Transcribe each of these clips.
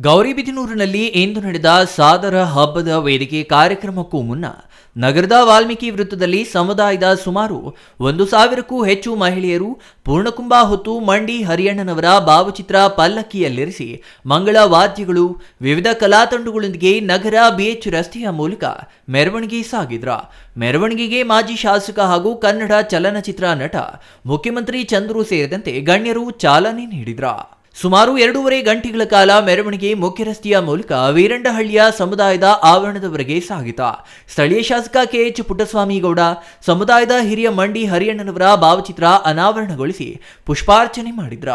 ಗೌರಿಬಿದನೂರಿನಲ್ಲಿ ಇಂದು ನಡೆದ ಸಾದರ ಹಬ್ಬದ ವೇದಿಕೆ ಕಾರ್ಯಕ್ರಮಕ್ಕೂ ಮುನ್ನ ನಗರದ ವಾಲ್ಮೀಕಿ ವೃತ್ತದಲ್ಲಿ ಸಮುದಾಯದ ಸುಮಾರು 1,000ಕ್ಕೂ ಹೆಚ್ಚು ಮಹಿಳೆಯರು ಪೂರ್ಣಕುಂಭ ಹೊತ್ತು ಮಂಡಿ ಹರಿಯಣ್ಣನವರ ಭಾವಚಿತ್ರ ಪಲ್ಲಕ್ಕಿಯಲ್ಲಿರಿಸಿ ಮಂಗಳ ವಾದ್ಯಗಳು ವಿವಿಧ ಕಲಾತಂಡಗಳೊಂದಿಗೆ ನಗರ ಬಿಎಚ್ ರಸ್ತೆಯ ಮೂಲಕ ಮೆರವಣಿಗೆ ಸಾಗಿದ್ರ. ಮೆರವಣಿಗೆಗೆ ಮಾಜಿ ಶಾಸಕ ಹಾಗೂ ಕನ್ನಡ ಚಲನಚಿತ್ರ ನಟ ಮುಖ್ಯಮಂತ್ರಿ ಚಂದ್ರು ಸೇರಿದಂತೆ ಗಣ್ಯರು ಚಾಲನೆ ನೀಡಿದ್ರ. ಸುಮಾರು 2.5 ಗಂಟೆಗಳ ಕಾಲ ಮೆರವಣಿಗೆ ಮುಖ್ಯ ರಸ್ತೆಯ ಮೂಲಕ ವೀರಂಡಹಳ್ಳಿಯ ಸಮುದಾಯದ ಆವರಣದವರೆಗೆ ಸಾಗಿತ. ಸ್ಥಳೀಯ ಶಾಸಕ ಕೆಎಚ್ ಪುಟ್ಟಸ್ವಾಮಿ ಗೌಡ ಸಮುದಾಯದ ಹಿರಿಯ ಮಂಡಿ ಹರಿಯಣ್ಣನವರ ಭಾವಚಿತ್ರ ಅನಾವರಣಗೊಳಿಸಿ ಪುಷ್ಪಾರ್ಚನೆ ಮಾಡಿದ್ರ.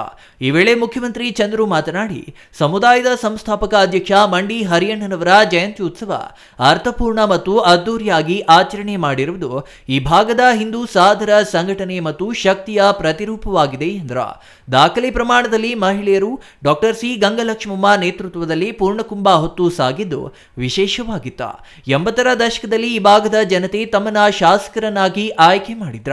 ಈ ವೇಳೆ ಮುಖ್ಯಮಂತ್ರಿ ಚಂದ್ರು ಮಾತನಾಡಿ, ಸಮುದಾಯದ ಸಂಸ್ಥಾಪಕ ಅಧ್ಯಕ್ಷ ಮಂಡಿ ಹರಿಯಣ್ಣನವರ ಜಯಂತಿ ಉತ್ಸವ ಅರ್ಥಪೂರ್ಣ ಮತ್ತು ಅದ್ದೂರಿಯಾಗಿ ಆಚರಣೆ ಮಾಡಿರುವುದು ಈ ಭಾಗದ ಹಿಂದೂ ಸಾಧರ ಸಂಘಟನೆ ಮತ್ತು ಶಕ್ತಿಯ ಪ್ರತಿರೂಪವಾಗಿದೆ ಎಂದ್ರ. ದಾಖಲೆ ಪ್ರಮಾಣದಲ್ಲಿ ಮಹಿಳೆಯರು ಡಾಕ್ಟರ್ ಸಿ ಗಂಗಲಕ್ಷ್ಮಮ್ಮ ನೇತೃತ್ವದಲ್ಲಿ ಪೂರ್ಣಕುಂಭ ಹೊತ್ತು ಸಾಗಿದ್ದು ವಿಶೇಷವಾಗಿತ್ತ. 80ರ ದಶಕದಲ್ಲಿ ಈ ಭಾಗದ ಜನತೆ ತಮ್ಮನ್ನ ಶಾಸಕರನ್ನಾಗಿ ಆಯ್ಕೆ ಮಾಡಿದ್ರ.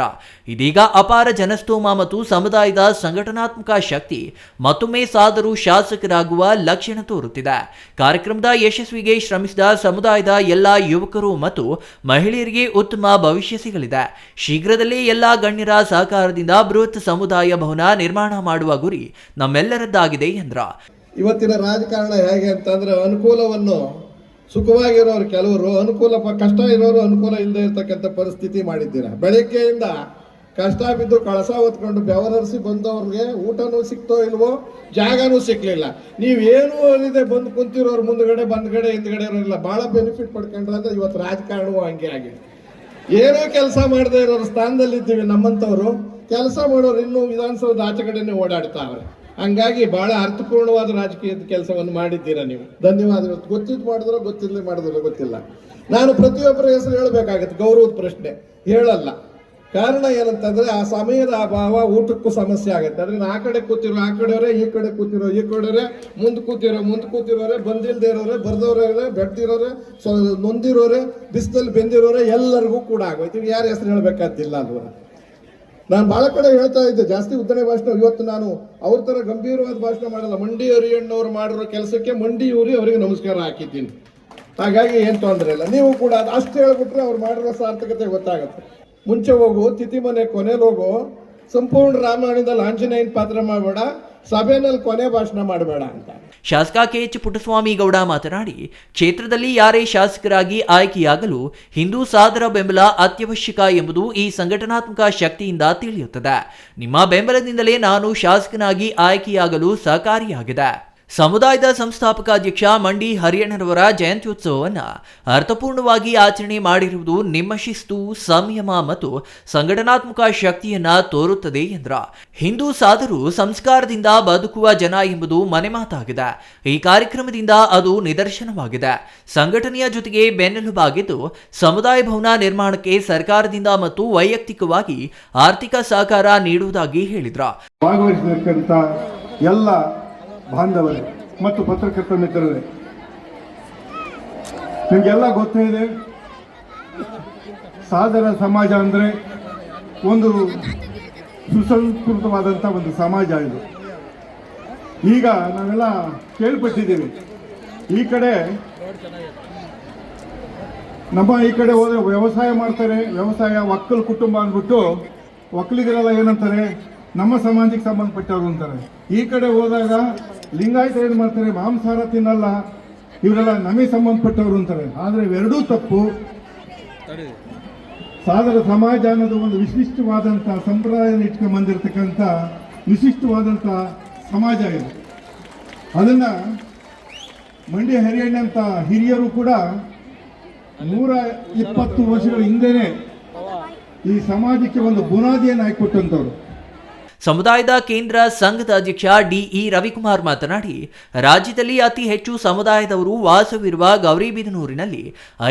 ಇದೀಗ ಅಪಾರ ಜನಸ್ತೋಮ ಮತ್ತು ಸಮುದಾಯದ ಸಂಘಟನಾತ್ಮಕ ಶಕ್ತಿ ಮತ್ತೊಮ್ಮೆ ಸಾಧರು ಶಾಸಕರಾಗುವ ಲಕ್ಷಣ ತೋರುತ್ತಿದೆ. ಕಾರ್ಯಕ್ರಮದ ಯಶಸ್ವಿಗೆ ಶ್ರಮಿಸಿದ ಸಮುದಾಯದ ಎಲ್ಲ ಯುವಕರು ಮತ್ತು ಮಹಿಳೆಯರಿಗೆ ಉತ್ತಮ ಭವಿಷ್ಯ ಸಿಗಲಿದೆ. ಶೀಘ್ರದಲ್ಲೇ ಎಲ್ಲ ಗಣ್ಯರ ಸಹಕಾರದಿಂದ ಬೃಹತ್ ಸಮುದಾಯ ಭವನ ನಿರ್ಮಾಣ ಮಾಡುವ ಗುರಿ ನಮ್ಮೆಲ್ಲರದ್ದಾಗಿದೆ ಎಂದ್ರ. ಇವತ್ತಿನ ರಾಜಕಾರಣ ಹೇಗೆ ಅಂತಂದ್ರೆ ಅನುಕೂಲವನ್ನು ಸುಖವಾಗಿರೋರು ಕೆಲವರು, ಕಷ್ಟ ಇರೋರು ಅನುಕೂಲ ಇಲ್ಲದೆ ಇರ್ತಕ್ಕಂಥ ಪರಿಸ್ಥಿತಿ ಮಾಡಿದ್ದೀರಾ. ಬೆಳಗ್ಗೆಯಿಂದ ಕಷ್ಟ ಬಿದ್ದು ಕಳಸ ಹೊತ್ಕೊಂಡು ಬೆವರರಿಸಿ ಬಂದವ್ರಿಗೆ ಊಟನೂ ಸಿಕ್ತೋ ಇಲ್ವೋ, ಜಾಗನೂ ಸಿಕ್ಲಿಲ್ಲ. ನೀವೇನು ಅಲ್ಲಿದೆ ಬಂದು ಕುಂತಿರೋರು ಮುಂದ್ಗಡೆ ಬಂದ್ಗಡೆ ಹಿಂದ್ಗಡೆ ಇರೋರಿಲ್ಲ. ಬಹಳ ಬೆನಿಫಿಟ್ ಪಡ್ಕೊಂಡ್ರೆ ಅಂದ್ರೆ ಇವತ್ತು ರಾಜಕಾರಣವೂ ಹಂಗೆ ಆಗಿದೆ. ಏನೋ ಕೆಲಸ ಮಾಡದೇ ಇರೋರು ಸ್ಥಾನದಲ್ಲಿ ಇದ್ದೀವಿ. ನಮ್ಮಂಥವ್ರು ಕೆಲಸ ಮಾಡೋರು ಇನ್ನೂ ವಿಧಾನಸೌಧದ ಆಚೆ ಕಡೆನೆ ಓಡಾಡ್ತಾವ್ರೆ. ಹಂಗಾಗಿ ಬಹಳ ಅರ್ಥಪೂರ್ಣವಾದ ರಾಜಕೀಯದ ಕೆಲಸವನ್ನು ಮಾಡಿದ್ದೀರಾ ನೀವು. ಧನ್ಯವಾದಗಳು. ಗೊತ್ತಿದ್ದು ಮಾಡಿದ್ರೋ ಗೊತ್ತಿಲ್ಲದೆ ಗೊತ್ತಿಲ್ಲ. ನಾನು ಪ್ರತಿಯೊಬ್ಬರ ಹೆಸರು ಹೇಳಬೇಕಾಗತ್ತೆ. ಗೌರವದ ಪ್ರಶ್ನೆ ಹೇಳಲ್ಲ. ಕಾರಣ ಏನಂತಂದ್ರೆ ಆ ಸಮಯದ ಅಭಾವ, ಊಟಕ್ಕೂ ಸಮಸ್ಯೆ ಆಗುತ್ತೆ. ಅದರಿಂದ ಆ ಕಡೆ ಕೂತಿರೋ ಆ ಕಡೆಯವರೇ, ಈ ಕಡೆ ಕೂತಿರೋ ಈ ಕಡೆಯವರೇ, ಮುಂದೆ ಕೂತಿರೋರೆ, ಬಂದಿಲ್ದೇ ಇರೋರೆ, ಬರ್ದವ್ರೆ, ಬೆಡ್ದಿರೋರೆ, ನೊಂದಿರೋರೆ, ಬಿಸಿಲಲ್ಲಿ ಬೆಂದಿರೋರೆ, ಎಲ್ಲರಿಗೂ ಕೂಡ ಆಗೋಯ್ತು. ಯಾರ ಹೆಸರು ಹೇಳ್ಬೇಕಾದಿಲ್ಲ ಅಲ್ವಾ. ನಾನು ಬಹಳ ಕಡೆ ಹೇಳ್ತಾ ಇದ್ದೆ, ಜಾಸ್ತಿ ಉದ್ದನೆ ಭಾಷಣ. ಇವತ್ತು ನಾನು ಅವ್ರ ತರ ಗಂಭೀರವಾದ ಭಾಷಣ ಮಾಡಲ್ಲ. ಮಂಡಿ ಹರಿಯಣ್ಣವ್ರು ಮಾಡಿರೋ ಕೆಲಸಕ್ಕೆ ಮಂಡಿ ಊರಿ ಅವರಿಗೆ ನಮಸ್ಕಾರ ಹಾಕಿದ್ದೀನಿ. ಹಾಗಾಗಿ ಏನ್ ತೊಂದರೆ ಇಲ್ಲ. ನೀವು ಕೂಡ ಅಷ್ಟು ಹೇಳ್ಬಿಟ್ರೆ ಅವ್ರು ಮಾಡಿರೋ ಸಾರ್ಥಕತೆ ಗೊತ್ತಾಗುತ್ತೆ. ಮುಂಚೆ ಹೋಗು, ತಿಥಿ ಮನೆ ಕೊನೆಯಲ್ಲಿ ಹೋಗು, ಸಂಪೂರ್ಣ ರಾಮಾಯಣದಲ್ಲಿ ಆಂಜನೇಯನ ಪಾತ್ರ ಮಾಡಬೇಡ, ಸಭೆಯಲ್ಲಿ ಕೊನೆ ಭಾಷಣ ಮಾಡಬೇಡ ಅಂತ. ಶಾಸಕ ಕೆಎಚ್ ಪುಟ್ಟಸ್ವಾಮಿ ಗೌಡ ಮಾತನಾಡಿ, ಕ್ಷೇತ್ರದಲ್ಲಿ ಯಾರೇ ಶಾಸಕರಾಗಿ ಆಯ್ಕೆಯಾಗಲು ಹಿಂದೂ ಸಾಧರ ಬೆಂಬಲ ಅತ್ಯವಶ್ಯಕ ಎಂಬುದು ಈ ಸಂಘಟನಾತ್ಮಕ ಶಕ್ತಿಯಿಂದ ತಿಳಿಯುತ್ತದೆ. ನಿಮ್ಮ ಬೆಂಬಲದಿಂದಲೇ ನಾನು ಶಾಸಕನಾಗಿ ಆಯ್ಕೆಯಾಗಲು ಸಹಕಾರಿಯಾಗಿದೆ. ಸಮುದಾಯದ ಸಂಸ್ಥಾಪಕ ಅಧ್ಯಕ್ಷ ಮಂಡಿ ಹರಿಯಣ್ಣನವರ ಜಯಂತ್ಯುತ್ಸವವನ್ನು ಅರ್ಥಪೂರ್ಣವಾಗಿ ಆಚರಣೆ ಮಾಡಿರುವುದು ನಿಮ್ಮ ಶಿಸ್ತು, ಸಂಯಮ ಮತ್ತು ಸಂಘಟನಾತ್ಮಕ ಶಕ್ತಿಯನ್ನ ತೋರುತ್ತದೆ ಎಂದ್ರ. ಹಿಂದೂ ಸಾಧರು ಸಂಸ್ಕಾರದಿಂದ ಬದುಕುವ ಜನ ಎಂಬುದು ಮನೆಮಾತಾಗಿದೆ. ಈ ಕಾರ್ಯಕ್ರಮದಿಂದ ಅದು ನಿದರ್ಶನವಾಗಿದೆ. ಸಂಘಟನೆಯ ಜೊತೆಗೆ ಬೆನ್ನೆಲುಬಾಗಿದ್ದು ಸಮುದಾಯ ಭವನ ನಿರ್ಮಾಣಕ್ಕೆ ಸರ್ಕಾರದಿಂದ ಮತ್ತು ವೈಯಕ್ತಿಕವಾಗಿ ಆರ್ಥಿಕ ಸಹಕಾರ ನೀಡುವುದಾಗಿ ಹೇಳಿದ್ರ. ಬಾಂಧವರೇ ಮತ್ತು ಪತ್ರಕರ್ತ ಮಿತ್ರರೇ, ನಿಮಗೆಲ್ಲ ಗೊತ್ತೇ ಇದೆ, ಸಾಧರ ಸಮಾಜ ಅಂದರೆ ಒಂದು ಸುಸಂಸ್ಕೃತವಾದಂಥ ಒಂದು ಸಮಾಜ ಇದು. ಈಗ ನಾವೆಲ್ಲ ಕೇಳ್ಪಟ್ಟಿದ್ದೀವಿ, ಈ ಕಡೆ ಹೋದರೆ ವ್ಯವಸಾಯ ಮಾಡ್ತಾರೆ, ವ್ಯವಸಾಯ ಒಕ್ಕಲು ಕುಟುಂಬ ಅಂದ್ಬಿಟ್ಟು ಒಕ್ಕಲಿಗರೆಲ್ಲ ಏನಂತಾರೆ, ನಮ್ಮ ಸಮಾಜಕ್ಕೆ ಸಂಬಂಧಪಟ್ಟವರು ಅಂತಾರೆ. ಈ ಕಡೆ ಹೋದಾಗ ಲಿಂಗಾಯತ ಏನು ಮಾಡ್ತಾರೆ, ಮಾಂಸಾಹಾರ ತಿನ್ನಲ್ಲ, ಇವರೆಲ್ಲ ನಮಗೆ ಸಂಬಂಧಪಟ್ಟವರು ಅಂತಾರೆ. ಆದರೆ ಇವೆರಡೂ ತಪ್ಪು. ಸಾದರ ಸಮಾಜ ಅನ್ನೋದು ಒಂದು ವಿಶಿಷ್ಟವಾದಂಥ ಸಂಪ್ರದಾಯ ಇಟ್ಕೊಂಡು ಬಂದಿರತಕ್ಕಂಥ ವಿಶಿಷ್ಟವಾದಂಥ ಸಮಾಜ ಇದು. ಅದನ್ನು ಮಂಡಿ ಹರಿಯಣ್ಣಂಥ ಹಿರಿಯರು ಕೂಡ 120 ವರ್ಷಗಳ ಹಿಂದೆನೇ ಈ ಸಮಾಜಕ್ಕೆ ಒಂದು ಬುನಾದಿಯನ್ನು ಹಾಕಿಕೊಟ್ಟಂಥವ್ರು. ಸಮುದಾಯದ ಕೇಂದ್ರ ಸಂಘದ ಅಧ್ಯಕ್ಷ ಡಿಇ ರವಿಕುಮಾರ್ ಮಾತನಾಡಿ, ರಾಜ್ಯದಲ್ಲಿ ಅತಿ ಹೆಚ್ಚು ಸಮುದಾಯದವರು ವಾಸವಿರುವ ಗೌರಿಬಿದನೂರಿನಲ್ಲಿ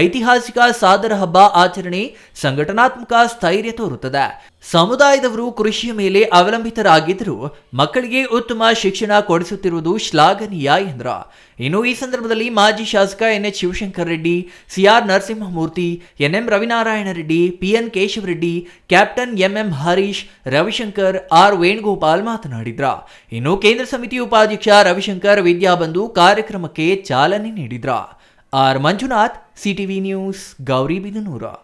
ಐತಿಹಾಸಿಕ ಸಾದರ ಹಬ್ಬ ಆಚರಣೆ ಸಂಘಟನಾತ್ಮಕ ಸ್ಥೈರ್ಯ ತೋರುತ್ತದೆ. ಸಮುದಾಯದವರು ಕೃಷಿಯ ಮೇಲೆ ಅವಲಂಬಿತರಾಗಿದ್ದರೂ ಮಕ್ಕಳಿಗೆ ಉತ್ತಮ ಶಿಕ್ಷಣ ಕೊಡಿಸುತ್ತಿರುವುದು ಶ್ಲಾಘನೀಯ ಎಂದರು. ಇನ್ನು ಈ ಸಂದರ್ಭದಲ್ಲಿ ಮಾಜಿ ಶಾಸಕ N H Shivashankar Reddy, C R Narasimhamurthy, N M Ravinarayana Reddy, P N Keshavareddy, captain M M Harish, Ravishankar, R Venugopal ಮಾತನಾಡಿದ್ರ. ಇನ್ನು ಕೇಂದ್ರ ಸಮಿತಿ ಉಪಾಧ್ಯಕ್ಷ ರವಿಶಂಕರ್ ವಿದ್ಯಾಬಂಧು ಕಾರ್ಯಕ್ರಮಕ್ಕೆ ಚಾಲನೆ ನೀಡಿದ್ರ. R Manjunath, CTV news, Gauribidanur.